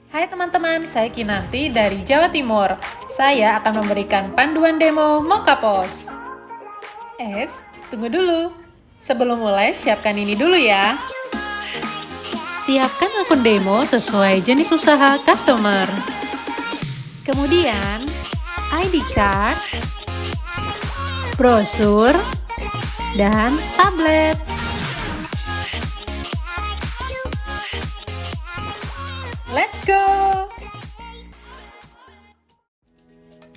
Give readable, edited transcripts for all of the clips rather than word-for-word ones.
Hai teman-teman, saya Kinanti dari Jawa Timur. Saya akan memberikan panduan demo Mokapos. Tunggu dulu. Sebelum mulai, siapkan ini dulu ya. Siapkan akun demo sesuai jenis usaha customer. Kemudian, ID card, brosur, dan tablet. Let's go!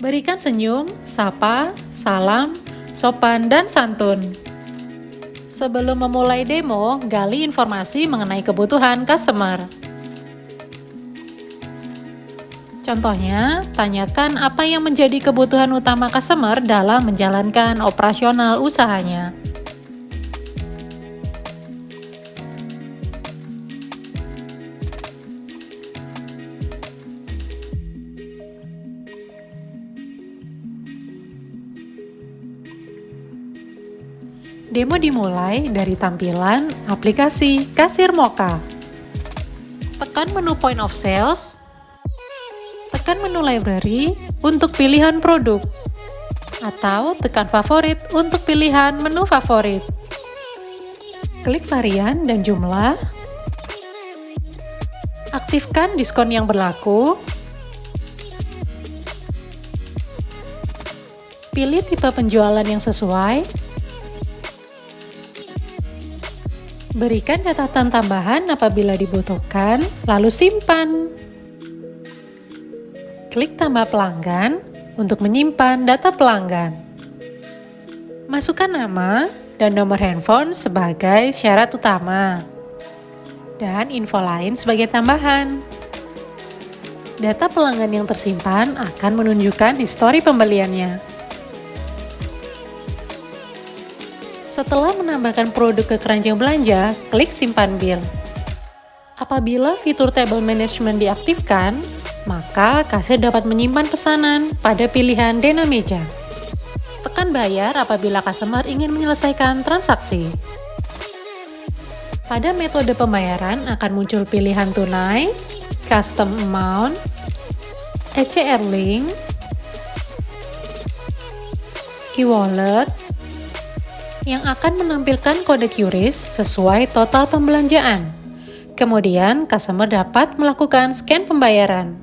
Berikan senyum, sapa, salam, sopan, dan santun. Sebelum memulai demo, gali informasi mengenai kebutuhan customer. Contohnya, tanyakan apa yang menjadi kebutuhan utama customer dalam menjalankan operasional usahanya. Demo dimulai dari tampilan aplikasi Kasir Moka. Tekan menu Point of Sales, tekan menu Library untuk pilihan produk, atau tekan Favorit untuk pilihan menu favorit. Klik varian dan jumlah, aktifkan diskon yang berlaku, pilih tipe penjualan yang sesuai, berikan catatan tambahan apabila dibutuhkan, lalu simpan. Klik tambah pelanggan untuk menyimpan data pelanggan. Masukkan nama dan nomor handphone sebagai syarat utama, dan info lain sebagai tambahan. Data pelanggan yang tersimpan akan menunjukkan histori pembeliannya. Setelah menambahkan produk ke keranjang belanja, klik simpan bill. Apabila fitur table management diaktifkan, maka kasir dapat menyimpan pesanan pada pilihan Dena Meja. Tekan bayar apabila customer ingin menyelesaikan transaksi. Pada metode pembayaran akan muncul pilihan tunai, custom amount, ECR link, e-wallet, yang akan menampilkan kode QRIS sesuai total pembelanjaan. Kemudian, customer dapat melakukan scan pembayaran.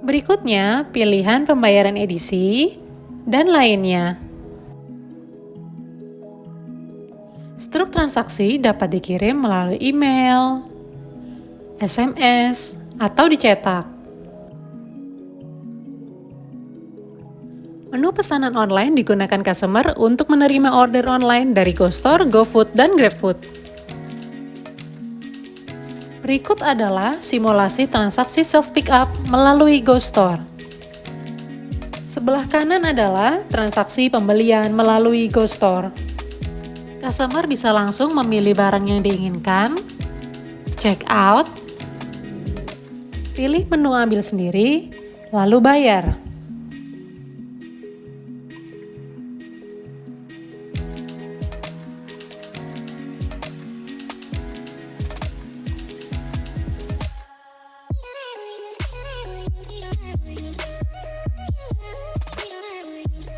Berikutnya, pilihan pembayaran edisi dan lainnya. Struk transaksi dapat dikirim melalui email, SMS, atau dicetak. Menu pesanan online digunakan customer untuk menerima order online dari GoStore, GoFood, dan GrabFood. Berikut adalah simulasi transaksi self-pickup melalui GoStore. Sebelah kanan adalah transaksi pembelian melalui GoStore. Customer bisa langsung memilih barang yang diinginkan, check out, pilih menu ambil sendiri, lalu bayar.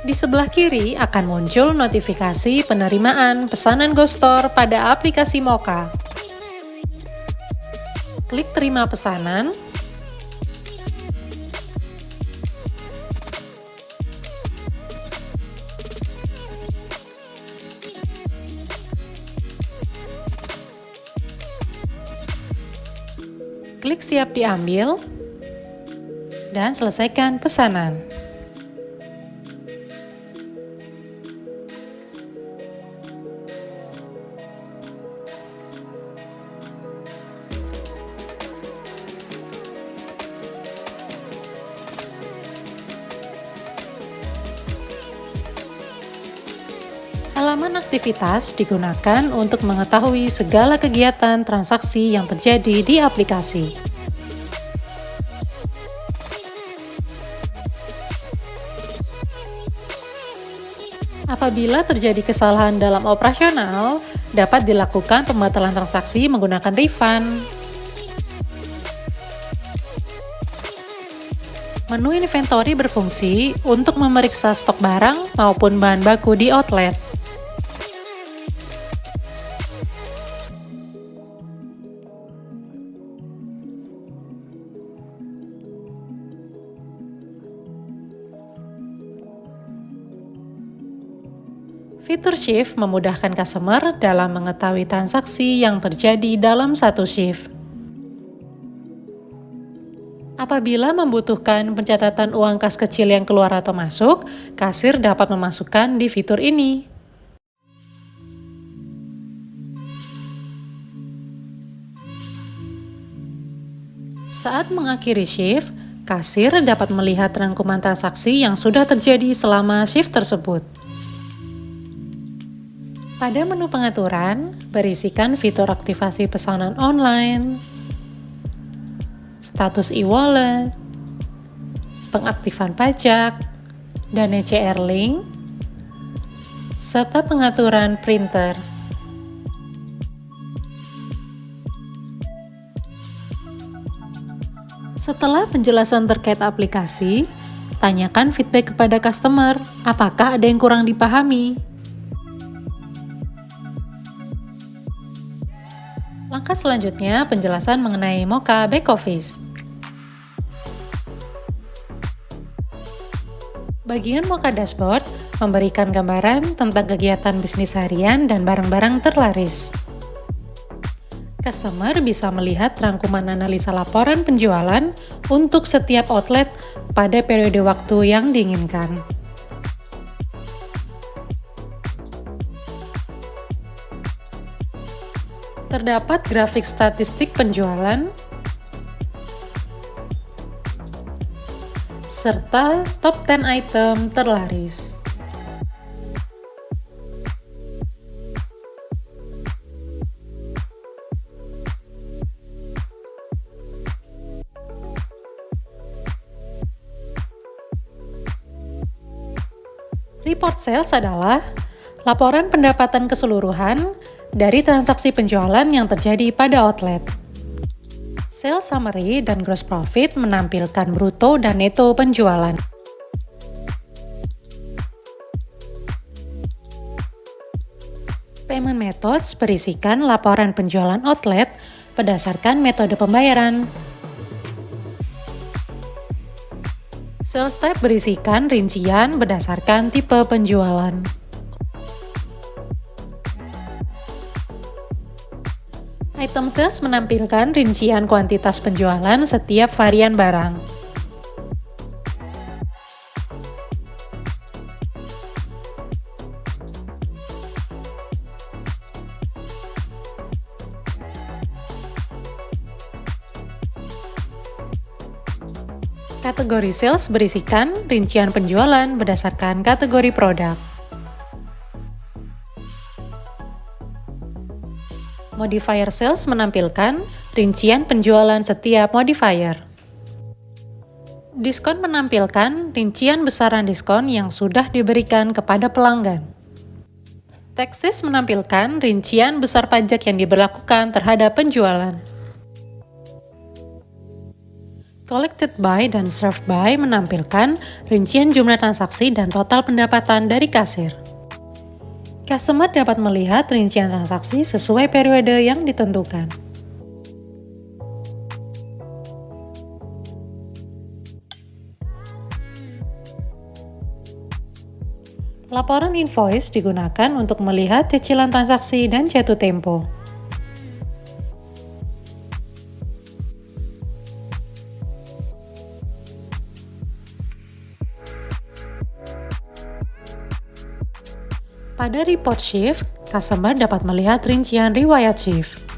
Di sebelah kiri akan muncul notifikasi penerimaan pesanan GoStore pada aplikasi Moka. Klik terima pesanan. Klik siap diambil dan selesaikan pesanan. Halaman aktivitas digunakan untuk mengetahui segala kegiatan transaksi yang terjadi di aplikasi. Apabila terjadi kesalahan dalam operasional, dapat dilakukan pembatalan transaksi menggunakan refund. Menu inventory berfungsi untuk memeriksa stok barang maupun bahan baku di outlet. Fitur shift memudahkan customer dalam mengetahui transaksi yang terjadi dalam satu shift. Apabila membutuhkan pencatatan uang kas kecil yang keluar atau masuk, kasir dapat memasukkan di fitur ini. Saat mengakhiri shift, kasir dapat melihat rangkuman transaksi yang sudah terjadi selama shift tersebut. Pada menu pengaturan, berisikan fitur aktivasi pesanan online, status e-wallet, pengaktifan pajak, dan ECR link, serta pengaturan printer. Setelah penjelasan terkait aplikasi, tanyakan feedback kepada customer, apakah ada yang kurang dipahami. Langkah selanjutnya, penjelasan mengenai Mocha Back Office. Bagian Mocha Dashboard memberikan gambaran tentang kegiatan bisnis harian dan barang-barang terlaris. Customer bisa melihat rangkuman analisa laporan penjualan untuk setiap outlet pada periode waktu yang diinginkan. Terdapat grafik statistik penjualan, serta top 10 item terlaris. Report sales adalah laporan pendapatan keseluruhan dari transaksi penjualan yang terjadi pada outlet. Sales summary dan gross profit menampilkan bruto dan neto penjualan. Payment methods berisikan laporan penjualan outlet berdasarkan metode pembayaran. Sales type berisikan rincian berdasarkan tipe penjualan. Item sales menampilkan rincian kuantitas penjualan setiap varian barang. Kategori sales berisikan rincian penjualan berdasarkan kategori produk. Modifier sales menampilkan rincian penjualan setiap modifier. Diskon menampilkan rincian besaran diskon yang sudah diberikan kepada pelanggan. Taxes menampilkan rincian besar pajak yang diberlakukan terhadap penjualan. Collected by dan served by menampilkan rincian jumlah transaksi dan total pendapatan dari kasir. Customer dapat melihat rincian transaksi sesuai periode yang ditentukan. Laporan invoice digunakan untuk melihat cicilan transaksi dan jatuh tempo. Pada report shift, customer dapat melihat rincian riwayat shift.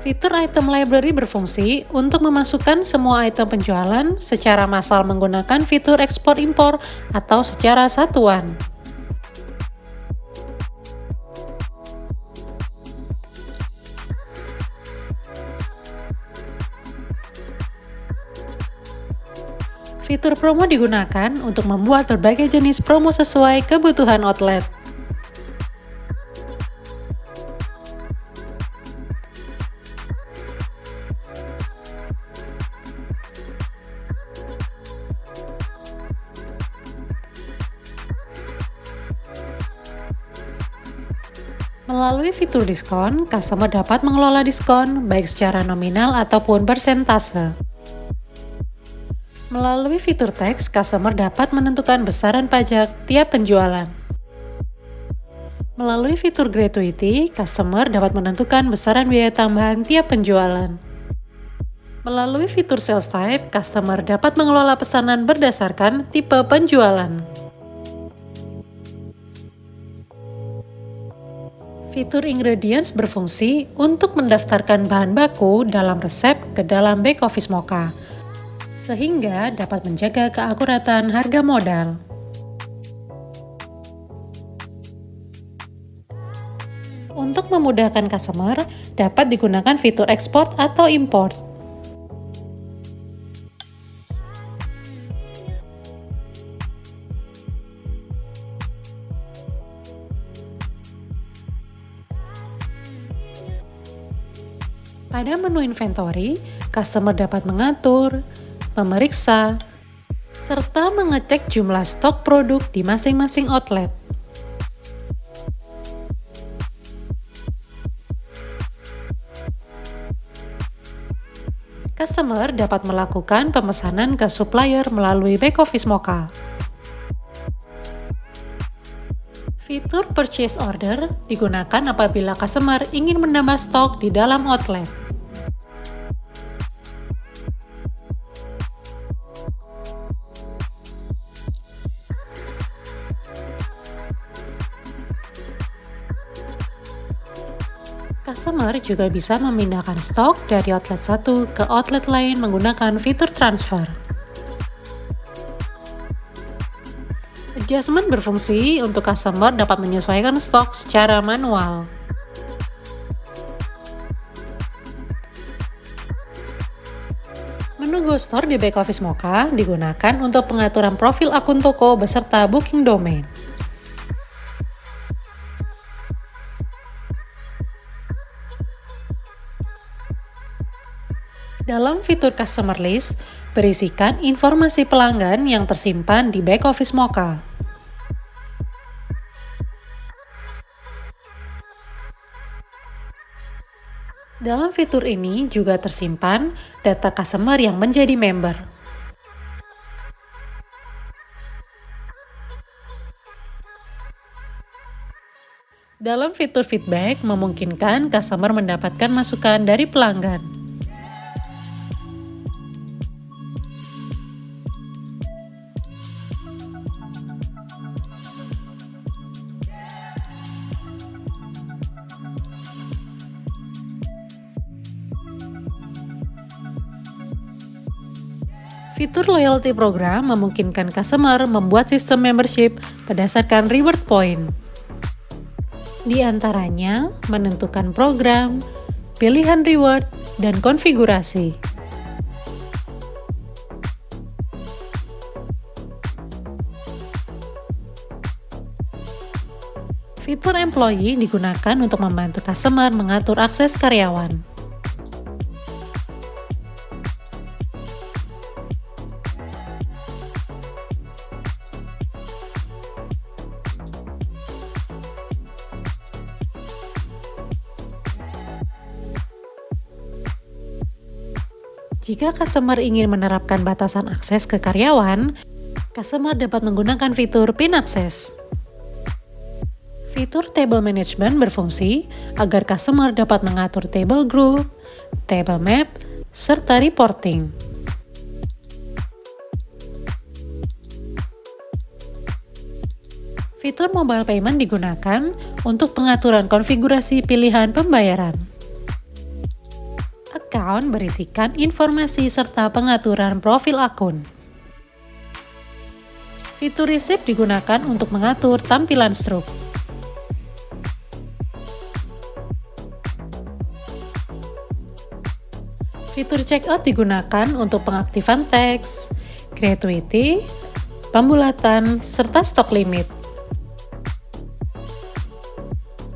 Fitur item library berfungsi untuk memasukkan semua item penjualan secara massal menggunakan fitur ekspor-impor atau secara satuan. Fitur promo digunakan untuk membuat berbagai jenis promo sesuai kebutuhan outlet. Melalui fitur diskon, customer dapat mengelola diskon baik secara nominal ataupun persentase. Melalui fitur teks, customer dapat menentukan besaran pajak tiap penjualan. Melalui fitur gratuity, customer dapat menentukan besaran biaya tambahan tiap penjualan. Melalui fitur sales type, customer dapat mengelola pesanan berdasarkan tipe penjualan. Fitur ingredients berfungsi untuk mendaftarkan bahan baku dalam resep ke dalam back office Moka, sehingga dapat menjaga keakuratan harga modal. Untuk memudahkan customer, dapat digunakan fitur ekspor atau import. Pada menu inventory, customer dapat mengatur, memeriksa, serta mengecek jumlah stok produk di masing-masing outlet. Customer dapat melakukan pemesanan ke supplier melalui back office Moka. Fitur purchase order digunakan apabila customer ingin menambah stok di dalam outlet. Customer juga bisa memindahkan stok dari outlet satu ke outlet lain menggunakan fitur transfer. Adjustment berfungsi untuk customer dapat menyesuaikan stok secara manual. Menu Go Store di back office Moka digunakan untuk pengaturan profil akun toko beserta booking domain. Dalam fitur Customer List, berisikan informasi pelanggan yang tersimpan di back office Moka. Dalam fitur ini juga tersimpan data customer yang menjadi member. Dalam fitur feedback, memungkinkan customer mendapatkan masukan dari pelanggan. Fitur loyalty program memungkinkan customer membuat sistem membership berdasarkan reward point. Di antaranya, menentukan program, pilihan reward, dan konfigurasi. Fitur employee digunakan untuk membantu customer mengatur akses karyawan. Jika customer ingin menerapkan batasan akses ke karyawan, customer dapat menggunakan fitur PIN Access. Fitur Table Management berfungsi agar customer dapat mengatur table group, table map, serta reporting. Fitur Mobile Payment digunakan untuk pengaturan konfigurasi pilihan pembayaran. Account berisikan informasi serta pengaturan profil akun. Fitur Receipt digunakan untuk mengatur tampilan struk. Fitur Checkout digunakan untuk pengaktifan teks, gratuity, pembulatan, serta stok limit.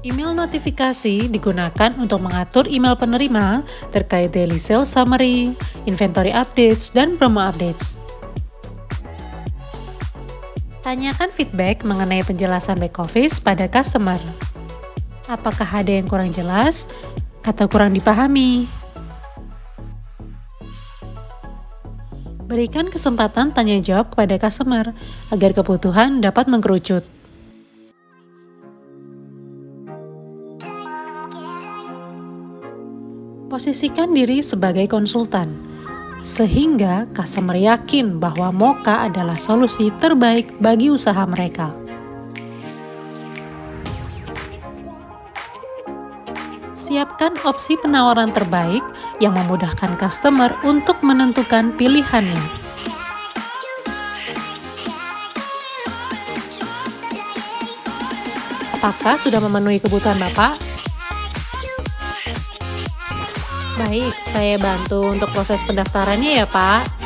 Email notifikasi digunakan untuk mengatur email penerima terkait daily sales summary, inventory updates, dan promo updates. Tanyakan feedback mengenai penjelasan back office pada customer. Apakah ada yang kurang jelas atau kurang dipahami? Berikan kesempatan tanya jawab kepada customer agar kebutuhan dapat mengkerucut. Posisikan diri sebagai konsultan, sehingga customer yakin bahwa Moka adalah solusi terbaik bagi usaha mereka. Siapkan opsi penawaran terbaik yang memudahkan customer untuk menentukan pilihannya. Apakah sudah memenuhi kebutuhan Bapak? Baik, saya bantu untuk proses pendaftarannya ya, Pak.